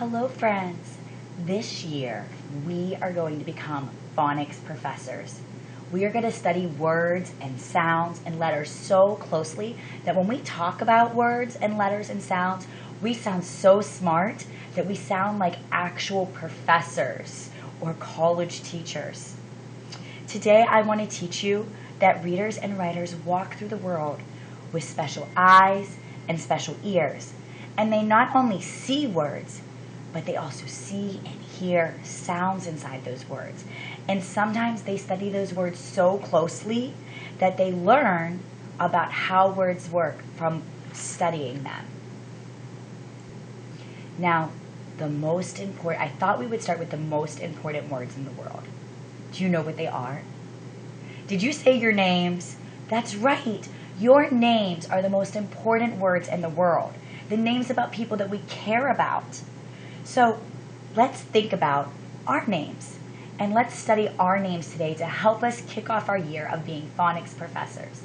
Hello friends! This year we are going to become phonics professors. We are going to study words and sounds and letters so closely that when we talk about words and letters and sounds, we sound so smart that we sound like actual professors or college teachers. Today I want to teach you that readers and writers walk through the world with special eyes and special ears. And they not only see words, but they also see and hear sounds inside those words. And sometimes they study those words so closely that they learn about how words work from studying them. Now, I thought we would start with the most important words in the world. Do you know what they are? Did you say your names? That's right. Your names are the most important words in the world. The names about people that we care about. So let's think about our names, and let's study our names today to help us kick off our year of being phonics professors.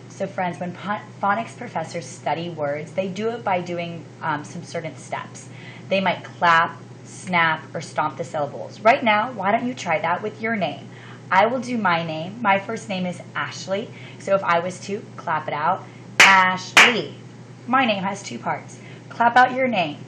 So friends, when phonics professors study words, they do it by doing some certain steps. They might clap, snap, or stomp the syllables. Right now, why don't you try that with your name? I will do my name. My first name is Ashley, so if I was to clap it out, Ashley. My name has two parts. Clap out your name.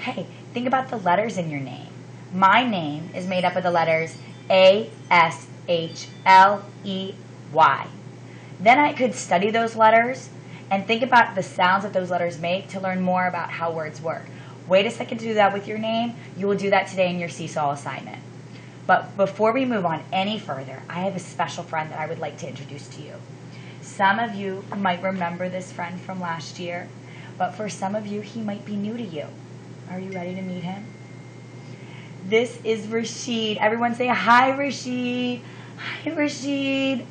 Okay, think about the letters in your name. My name is made up of the letters A, S, H, L, E, Y. Then I could study those letters and think about the sounds that those letters make to learn more about how words work. Wait a second to do that with your name. You will do that today in your seesaw assignment. But before we move on any further, I have a special friend that I would like to introduce to you. Some of you might remember this friend from last year, but for some of you, he might be new to you. Are you ready to meet him? This is Rashid. Everyone say, hi, Rashid. Hi, Rashid.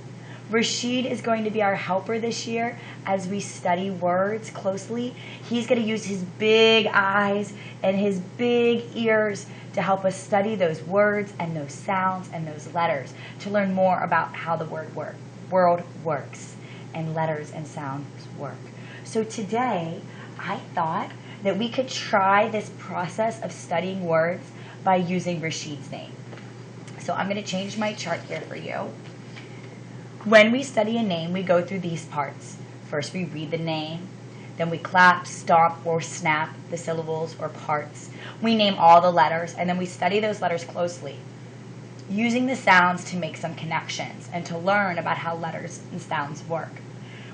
Rashid is going to be our helper this year as we study words closely. He's going to use his big eyes and his big ears to help us study those words and those sounds and those letters to learn more about how the world works and letters and sounds work. So today, I thought that we could try this process of studying words by using Rashid's name. So I'm going to change my chart here for you. When we study a name, we go through these parts. First, we read the name. Then we clap, stomp, or snap the syllables or parts. We name all the letters, and then we study those letters closely, using the sounds to make some connections and to learn about how letters and sounds work.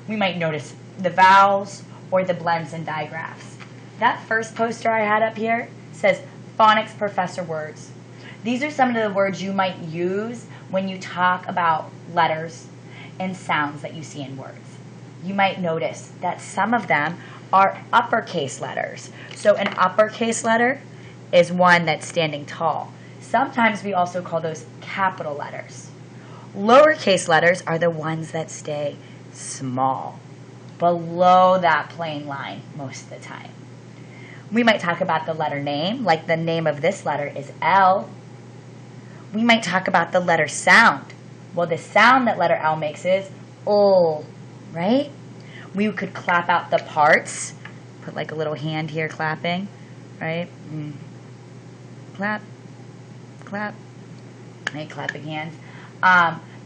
We might notice the vowels or the blends and digraphs. That first poster I had up here says Phonics Professor words. These are some of the words you might use when you talk about letters and sounds that you see in words. You might notice that some of them are uppercase letters. So an uppercase letter is one that's standing tall. Sometimes we also call those capital letters. Lowercase letters are the ones that stay small, below that plain line most of the time. We might talk about the letter name, like the name of this letter is L. We might talk about the letter sound. Well, the sound that letter L makes is O, right? We could clap out the parts. Put like a little hand here clapping, right? Clap, clap. Right, clapping hands.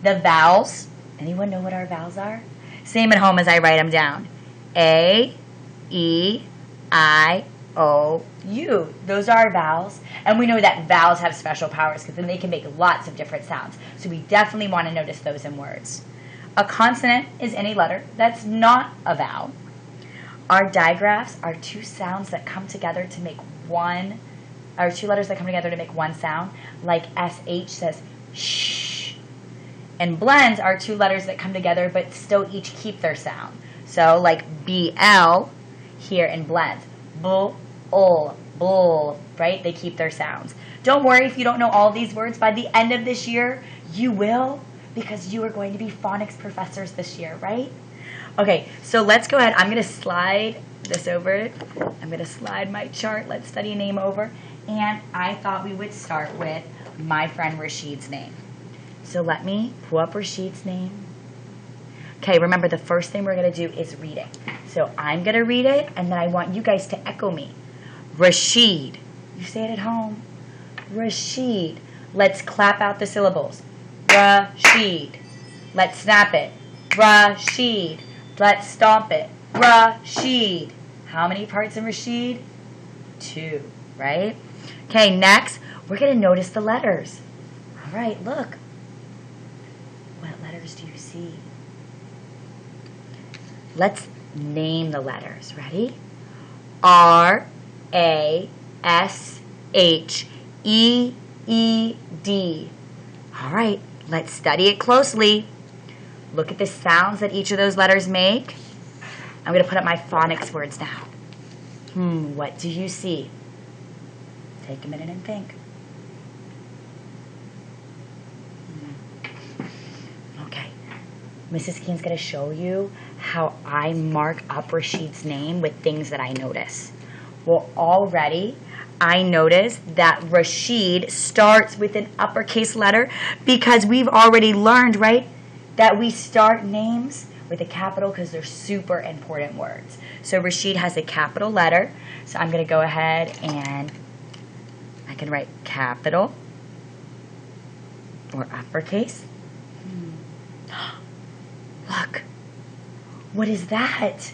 The vowels. Anyone know what our vowels are? Same at home as I write them down. A, E, I, O, U. Those are our vowels. And we know that vowels have special powers because then they can make lots of different sounds. So we definitely want to notice those in words. A consonant is any letter that's not a vowel. Our digraphs are two sounds that come together to make one, or two letters that come together to make one sound, like SH says shh. And blends are two letters that come together but still each keep their sound. So like BL here in blends. Bull, bull, right? They keep their sounds. Don't worry if you don't know all these words. By the end of this year, you will, because you are going to be phonics professors this year, right? Okay, so let's go ahead. I'm going to slide this over. I'm going to slide my chart. Let's study a name over. And I thought we would start with my friend Rashid's name. So let me pull up Rashid's name. Okay, remember the first thing we're going to do is read it. So I'm going to read it, and then I want you guys to echo me. Rashid. You say it at home. Rashid. Let's clap out the syllables. Rashid. Let's snap it. Rashid. Let's stomp it. Rashid. How many parts in Rashid? 2, right? Okay, next, we're going to notice the letters. All right, look. What letters do you see? Let's name the letters. Ready? R, A, S, H, E, E, D. All right, let's study it closely. Look at the sounds that each of those letters make. I'm going to put up my phonics words now. What do you see? Take a minute and think. Okay. Mrs. Keen's going to show you how I mark up Rashid's name with things that I notice. Well, already I noticed that Rashid starts with an uppercase letter because we've already learned, right, that we start names with a capital because they're super important words. So Rashid has a capital letter. So I'm going to go ahead and I can write capital or uppercase. Look. What is that?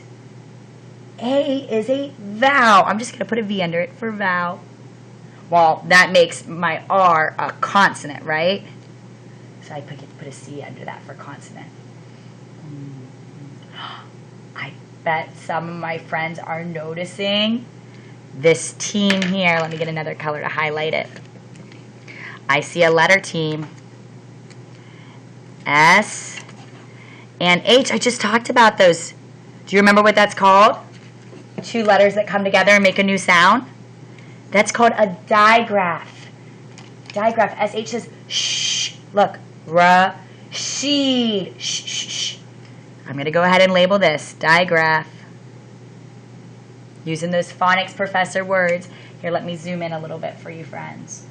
A is a vowel. I'm just going to put a V under it for vowel. Well, that makes my R a consonant, right? So I put a C under that for consonant. I bet some of my friends are noticing this team here. Let me get another color to highlight it. I see a letter team. S and H. I just talked about those. Do you remember what that's called? 2 letters that come together and make a new sound. That's called a digraph. Digraph. SH says shh. Look. Rashid. Shh, shh, shh. I'm going to go ahead and label this digraph. Using those phonics professor words. Here, let me zoom in a little bit for you friends,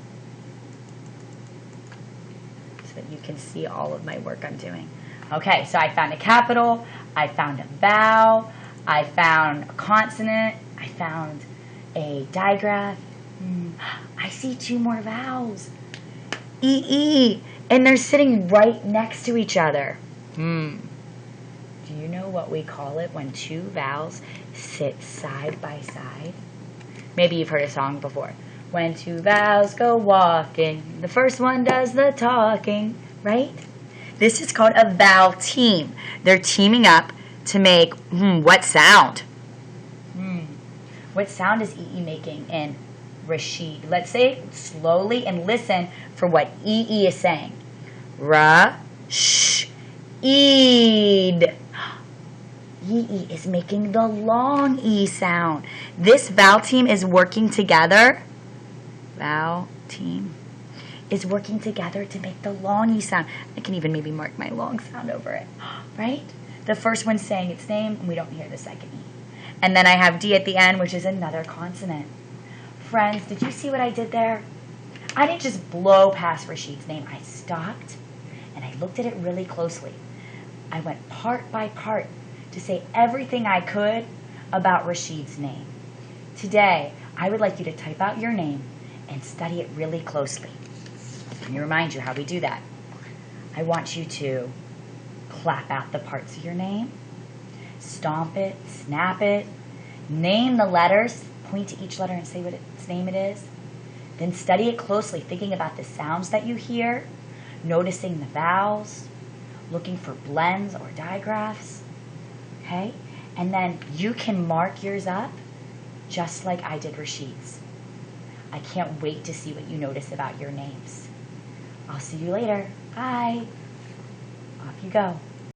so that you can see all of my work I'm doing. Okay, so I found a capital, I found a vowel, I found a consonant, I found a digraph. I see 2 more vowels. E, and they're sitting right next to each other. Do you know what we call it when 2 vowels sit side by side? Maybe you've heard a song before. When 2 vowels go walking, the first one does the talking, right? This is called a vowel team. They're teaming up to make, what sound? What sound is E making in Rashid? Let's say it slowly and listen for what E is saying. Ra-sh-eed. E is making the long E sound. This vowel team is working together. Vowel team is working together to make the long E sound. I can even maybe mark my long sound over it, right? The first one's saying its name, and we don't hear the second E. And then I have D at the end, which is another consonant. Friends, did you see what I did there? I didn't just blow past Rashid's name. I stopped, and I looked at it really closely. I went part by part to say everything I could about Rashid's name. Today, I would like you to type out your name and study it really closely. Let me remind you how we do that. I want you to clap out the parts of your name, stomp it, snap it, name the letters, point to each letter and say what its name it is. Then study it closely, thinking about the sounds that you hear, noticing the vowels, looking for blends or digraphs. Okay? And then you can mark yours up just like I did Rashid's. I can't wait to see what you notice about your names. I'll see you later. Bye. Off you go.